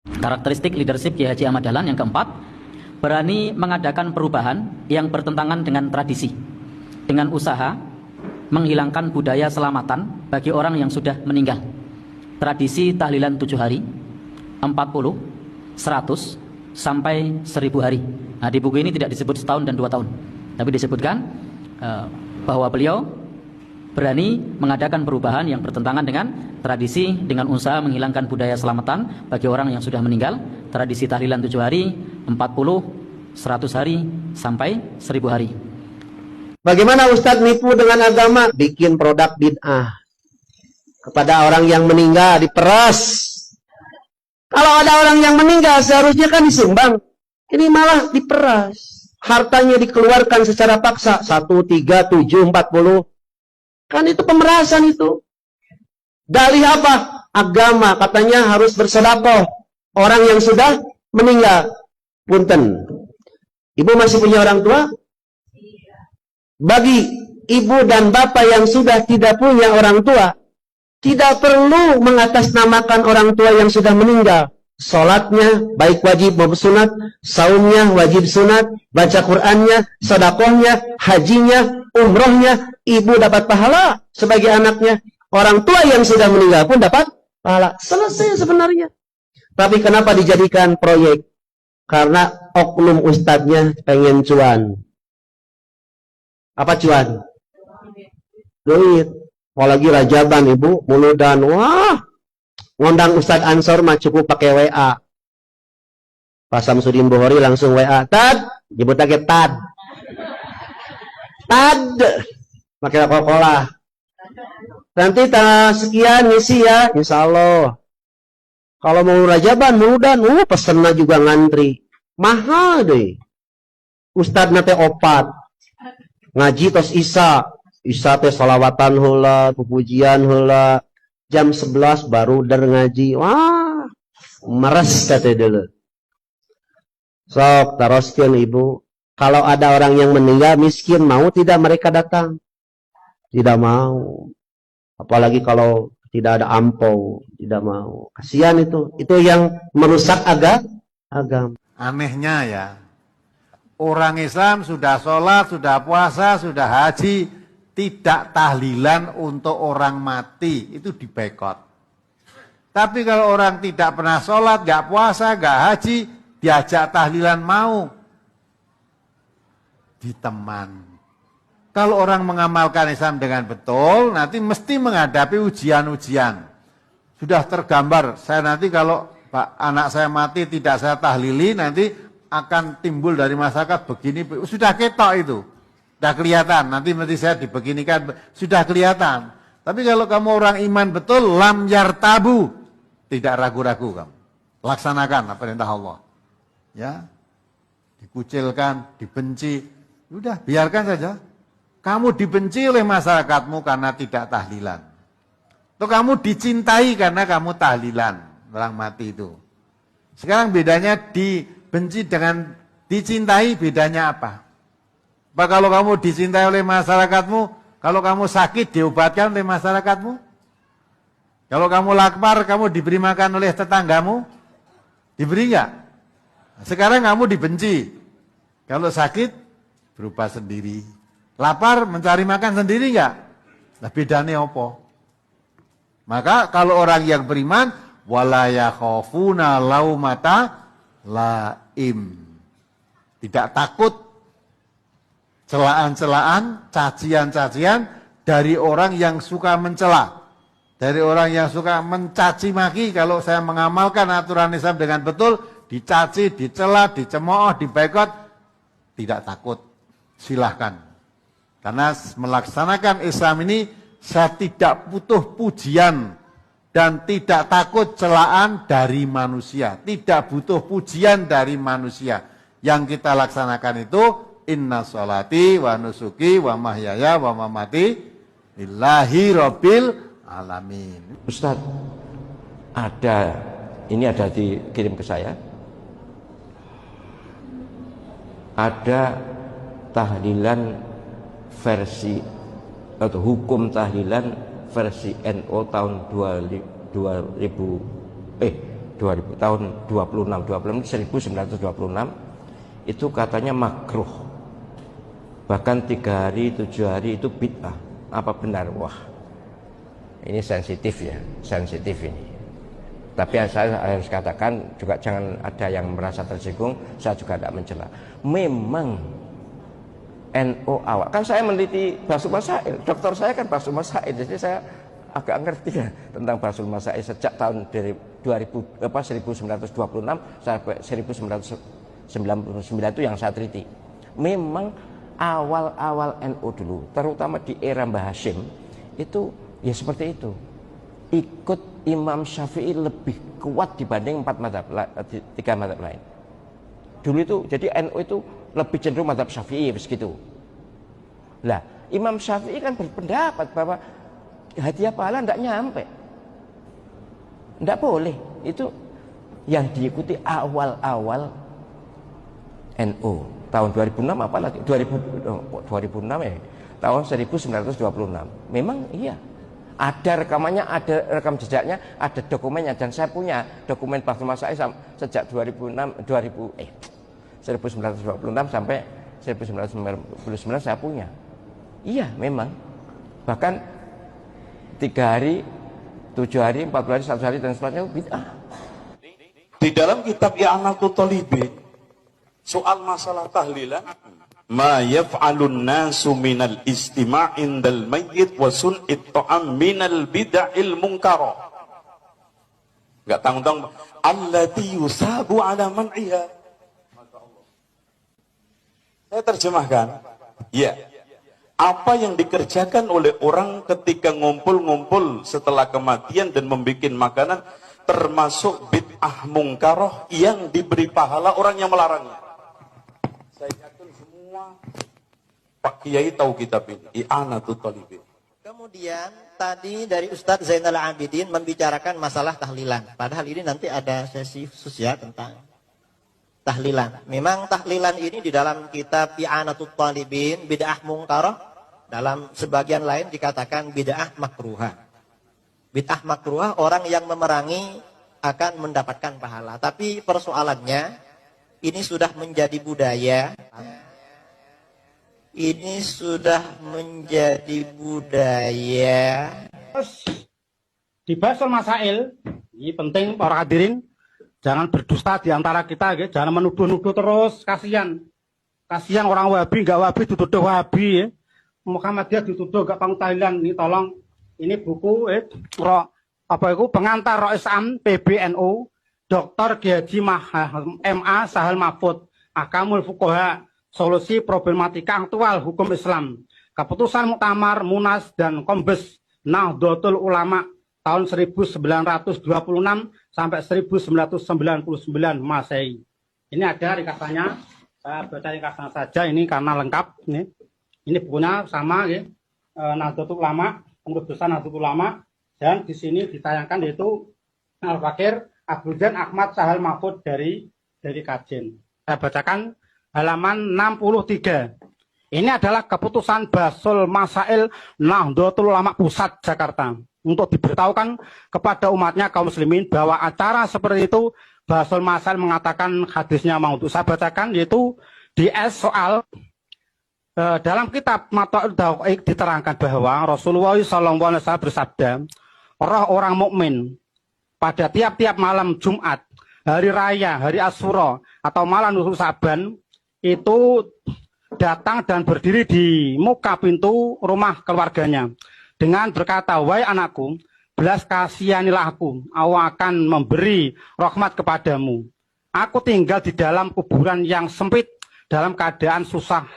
Karakteristik leadership Kiai Haji Ahmad Dahlan yang keempat, berani mengadakan perubahan yang bertentangan dengan tradisi, dengan usaha menghilangkan budaya selamatan bagi orang yang sudah meninggal. Tradisi tahlilan 7 hari, 40, 100, sampai 1000 hari. Nah, di buku ini tidak disebut setahun dan 2 tahun, tapi disebutkan bahwa beliau berani mengadakan perubahan yang bertentangan dengan tradisi, dengan usaha menghilangkan budaya selamatan bagi orang yang sudah meninggal. Tradisi tahlilan 7 hari, 40, 100 hari, sampai 1000 hari. Bagaimana Ustadz nipu dengan agama? Bikin produk bid'ah. Kepada orang yang meninggal, diperas. Kalau ada orang yang meninggal, seharusnya kan disumbang. Ini malah diperas. Hartanya dikeluarkan secara paksa. 1, 3, 7, 40. Kan itu pemerasan itu. Dalih apa? Agama. Katanya harus bersedekah. Orang yang sudah meninggal. Punten. Ibu masih punya orang tua? Bagi ibu dan bapak yang sudah tidak punya orang tua, tidak perlu mengatasnamakan orang tua yang sudah meninggal. Salatnya baik wajib maupun sunat, saumnya wajib sunat, baca Qur'annya, sedekahnya, hajinya, umrohnya, ibu dapat pahala sebagai anaknya. Orang tua yang sudah meninggal pun dapat pahala. Selesai sebenarnya. Tapi kenapa dijadikan proyek? Karena oknum ustadznya pengen cuan. Apa cuan? Duit. Apalagi Rajaban ibu, muludan. Wah, ngondang Ustadz Ansor mah cukup pakai WA. Pak Samsudin Bukhari langsung WA. Tad, jemput lagi Tad. Tad, pakai Coca-Cola. Nanti tanggal sekian ngisi ya, insya Allah. Kalau mau Rajaban, muludan, pesennya juga ngantri. Mahal deh. Ustadz nate opat. Ngaji tos Isa teh salawatan heula, pujian heula. Jam 11 baru der ngaji. Wah, meres teh deuleu. Sok taroskeun ibu. Kalau ada orang yang meninggal miskin, mau tidak mereka datang? Tidak mau. Apalagi kalau tidak ada ampau, tidak mau. Kasihan itu. Itu yang merusak agama. Anehnya ya. Orang Islam sudah sholat, sudah puasa, sudah haji, tidak tahlilan untuk orang mati, itu dibekot. Tapi kalau orang tidak pernah sholat, gak puasa, gak haji, diajak tahlilan mau, diteman. Kalau orang mengamalkan Islam dengan betul, nanti mesti menghadapi ujian-ujian. Sudah tergambar, saya nanti kalau anak saya mati tidak saya tahlili, nanti akan timbul dari masyarakat begini, sudah ketok itu, sudah kelihatan, nanti saya dibeginikan, sudah kelihatan. Tapi kalau kamu orang iman betul, lam yartabu, tidak ragu-ragu kamu, laksanakan apa perintah Allah, ya, dikucilkan, dibenci, udah biarkan saja. Kamu dibenci oleh masyarakatmu karena tidak tahlilan, atau kamu dicintai karena kamu tahlilan, orang mati itu. Sekarang bedanya benci dengan dicintai, bedanya apa? Kalau kamu dicintai oleh masyarakatmu, kalau kamu sakit diobatkan oleh masyarakatmu? Kalau kamu lapar, kamu diberi makan oleh tetanggamu? Diberi enggak? Sekarang kamu dibenci. Kalau sakit, berubah sendiri. Lapar, mencari makan sendiri enggak? Nah bedanya apa? Maka kalau orang yang beriman, wala yakhafuna laumata laim, tidak takut celaan-celaan, cacian-cacian dari orang yang suka mencela, dari orang yang suka mencaci maki. Kalau saya mengamalkan aturan Islam dengan betul, dicaci, dicela, dicemooh, diboikot, tidak takut, silahkan. Karena melaksanakan Islam ini saya tidak butuh pujian dan tidak takut celaan dari manusia. Tidak butuh pujian dari manusia. Yang kita laksanakan itu, inna sholati wa nusuki wa mahyaya wa mamati lillahi rabbil alamin. Ustaz, ini ada dikirim ke saya. Ada tahlilan versi, atau hukum tahlilan versi NU tahun tahun 26 1926 itu katanya makruh, bahkan 3 hari 7 hari itu bid'ah. Apa benar? Wah, ini sensitif ya, sensitif ini. Tapi saya harus katakan juga, jangan ada yang merasa tersinggung, saya juga tidak mencela. Memang NU awal, kan saya meneliti Basul Masail, dokter saya kan Basul Masail, jadi saya agak ngerti ya tentang Basul Masail sejak tahun dari 1926 sampai 1999 itu yang saya teliti. Memang awal-awal NU dulu, terutama di era Mbah Hashim, itu ya seperti itu. Ikut Imam Syafi'i lebih kuat dibanding 3 mazhab lain. Dulu itu, jadi NU itu lebih cenderung mazhab Syafi'i begitu. Lah, Imam Syafi'i kan berpendapat bahwa hadiah pahala tidak nyampe, tidak boleh. Itu yang diikuti awal-awal NU tahun 2006, apalagi 2006 ya, tahun 1926. Memang iya, ada rekamannya, ada rekam jejaknya, ada dokumennya, dan saya punya dokumen Basul Masail sejak 1926 sampai 1999 saya punya. Iya, memang. Bahkan 3 hari, 7 hari, 40 hari, 1 hari dan seterusnya bid'ah. Di dalam kitab I'anatul Talibin, soal masalah tahlilan, ma yaf'alun nasu minal istima' indal mayyit wa sun'it ta'am minal bid'il munkara. Enggak tanggung-tanggung, allati yusabu ala man'iha. Saya terjemahkan, ya, apa yang dikerjakan oleh orang ketika ngumpul-ngumpul setelah kematian dan membuat makanan, termasuk bid'ah mungkaroh yang diberi pahala orang yang melarangnya. Saya yakin semua Pak Kiai tahu kitab ini, I'anatul Talibin. Kemudian tadi dari Ustadz Zainal Abidin membicarakan masalah tahlilan. Padahal ini nanti ada sesi khusus ya tentang tahlilan. Memang tahlilan ini di dalam kitab I'anatul Talibin, bid'ah mungkaroh, dalam sebagian lain dikatakan bid'ah makruhah. Bid'ah makruhah, orang yang memerangi akan mendapatkan pahala. Tapi persoalannya, ini sudah menjadi budaya. Ini sudah menjadi budaya. Di Basul Masail, ini penting para hadirin, jangan berdusta di antara kita, ya. Jangan menuduh-nuduh terus, kasihan. Kasihan orang Wahabi, enggak Wahabi dituduh Wahabi, ya. Muhammadiyah dituduh enggak pangtailan. Ini tolong, ini buku pengantar Rois Am PBNU, Dr. Ghaji MA Sahal Mahfud, Ahkamul Fuqaha, solusi problematika aktual hukum Islam, keputusan Muktamar, Munas, dan Kombes Nahdlatul Ulama tahun 1926 sampai 1999 Masehi. Ini ada ringkasannya, saya baca ringkasan saja ini karena lengkap. Ini bukunya sama, ya. Nahdlatul Ulama, pengurus besar Nahdlatul Ulama, dan di sini ditayangkan yaitu Al-Fakir Abdul Ahmad Sahal Mahfud dari Kajen. Saya bacakan halaman 63. Ini adalah keputusan Basul Masail Nahdlatul Ulama Pusat Jakarta untuk diberitahukan kepada umatnya kaum muslimin bahwa acara seperti itu Basul Masail mengatakan hadisnya maudhu. Saya bacakan yaitu di soal dalam kitab Mata'ul Dawaiq diterangkan bahwa Rasulullah SAW bersabda, roh orang mukmin pada tiap-tiap malam Jumat, hari raya, hari Asyura, atau malam Nurul Saban, itu datang dan berdiri di muka pintu rumah keluarganya dengan berkata, wahai anakku, belas kasihanilah aku akan memberi rahmat kepadamu. Aku tinggal di dalam kuburan yang sempit dalam keadaan susah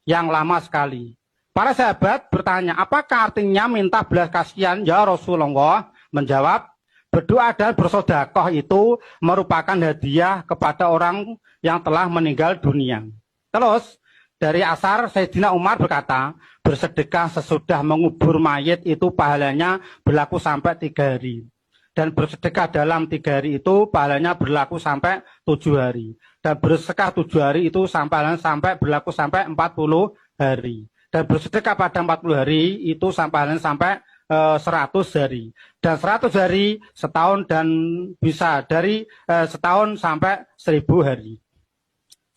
yang lama sekali. Para sahabat bertanya, apakah artinya minta belas kasihan ya Rasulullah? Menjawab, berdoa dan bersedekah itu merupakan hadiah kepada orang yang telah meninggal dunia. Terus dari asar Sayyidina Umar berkata, bersedekah sesudah mengubur mayit itu pahalanya berlaku sampai 3 hari. Dan bersedekah dalam 3 hari itu pahalanya berlaku sampai 7 hari. Dan bersedekah 7 hari itu sampai berlaku sampai 40 hari. Dan bersedekah pada 40 hari itu pahalanya sampai 100 hari. Dan 100 hari setahun dan bisa dari setahun sampai 1000 hari.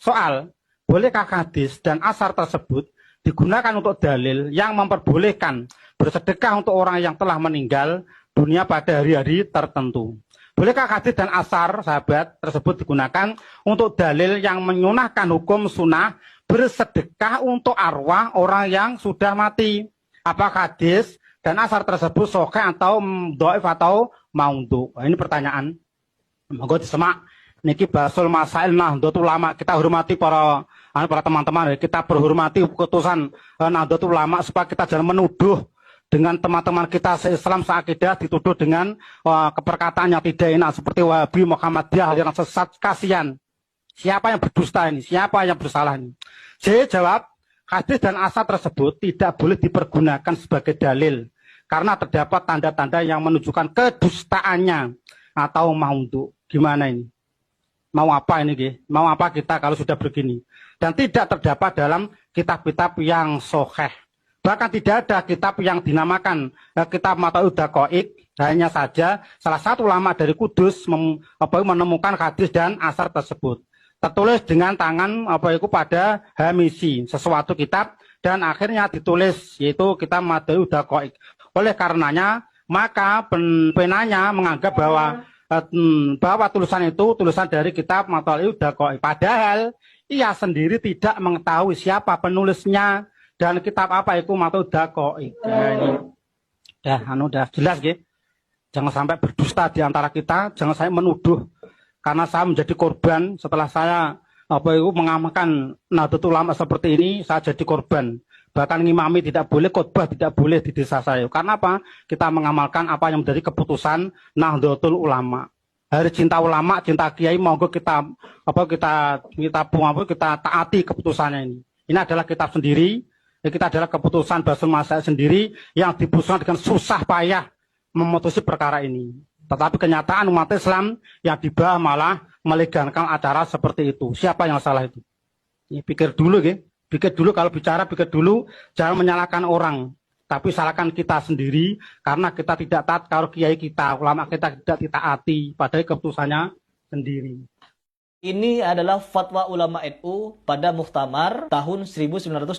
Soal, bolehkah hadis dan asar tersebut digunakan untuk dalil yang memperbolehkan bersedekah untuk orang yang telah meninggal dunia pada hari-hari tertentu? Bolehkah hadis dan asar, sahabat, tersebut digunakan untuk dalil yang menyunahkan hukum sunnah bersedekah untuk arwah orang yang sudah mati? Apakah hadis dan asar tersebut sahih atau dhaif atau maudhu? Ini pertanyaan. Monggo disemak. Niki basul masail Nahdlatul Ulama. Kita hormati para teman-teman, kita berhormati keputusan Nahdlatul Ulama supaya kita jangan menuduh dengan teman-teman kita se-Islam se-akidah dituduh dengan keperkataan yang tidak enak seperti Wahabi, Muhammadiyah yang sesat. Kasihan. Siapa yang berdusta ini? Siapa yang bersalah ini? Saya jawab, hadis dan asar tersebut tidak boleh dipergunakan sebagai dalil karena terdapat tanda-tanda yang menunjukkan kedustaannya atau maudhu. Gimana ini? Mau apa ini? Mau apa kita kalau sudah begini? Dan tidak terdapat dalam kitab-kitab yang sahih. Bahkan tidak ada kitab yang dinamakan kitab Mata'ud Daqaiq. Hanya saja salah satu ulama dari Kudus menemukan hadis dan asar tersebut. Tertulis dengan tangan pada hamisi sesuatu kitab dan akhirnya ditulis yaitu kitab Mata'ud Daqaiq. Oleh karenanya maka penanya menganggap bahwa tulisan itu tulisan dari kitab Mata'ud Daqaiq. Padahal ia sendiri tidak mengetahui siapa penulisnya dan kitab apa itu Mata'ud Daqaiq. Udah jelas gitu. Jangan sampai berdusta di antara kita, jangan saya menuduh karena saya menjadi korban setelah saya mengamalkan Nahdlatul Ulama seperti ini, saya jadi korban. Bahkan ngimami tidak boleh, khotbah tidak boleh di desa saya. Karena apa? Kita mengamalkan apa yang menjadi keputusan Nahdlatul Ulama. Hari cinta ulama, cinta kiai, monggo kita taati keputusannya ini. Ini adalah kitab sendiri, kita adalah keputusan Basul Masail sendiri yang diputuskan dengan susah payah memutusi perkara ini. Tetapi kenyataan umat Islam yang di bawah malah melegalkan acara seperti itu. Siapa yang salah itu? Pikir dulu, pikir dulu kalau bicara, pikir dulu, jangan menyalahkan orang. Tapi salahkan kita sendiri karena kita tidak taat kalau kiai kita, ulama kita tidak ditaati padahal keputusannya sendiri. Ini adalah fatwa ulama NU pada Muktamar tahun 1926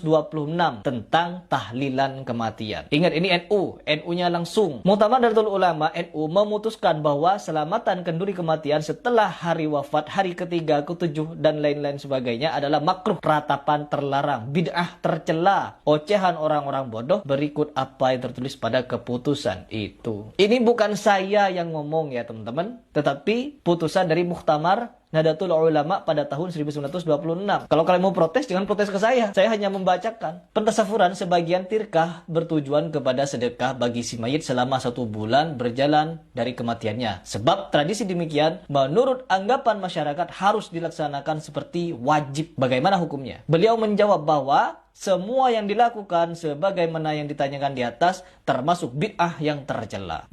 tentang tahlilan kematian. Ingat, ini NU, NU-nya langsung. Muktamar Nahdlatul Ulama NU memutuskan bahwa selamatan kenduri kematian setelah hari wafat, hari ketiga, ketujuh, dan lain-lain sebagainya adalah makruh, ratapan terlarang, bid'ah tercela, ocehan orang-orang bodoh, berikut apa yang tertulis pada keputusan itu. Ini bukan saya yang ngomong ya teman-teman, tetapi putusan dari Muktamar Nahdlatul Ulama pada tahun 1926. Kalau kalian mau protes, jangan protes ke saya. Saya hanya membacakan. Pentasafuran sebagian tirkah bertujuan kepada sedekah bagi si mayit selama 1 bulan berjalan dari kematiannya. Sebab tradisi demikian, menurut anggapan masyarakat harus dilaksanakan seperti wajib. Bagaimana hukumnya? Beliau menjawab bahwa semua yang dilakukan sebagaimana yang ditanyakan di atas termasuk bid'ah yang tercela.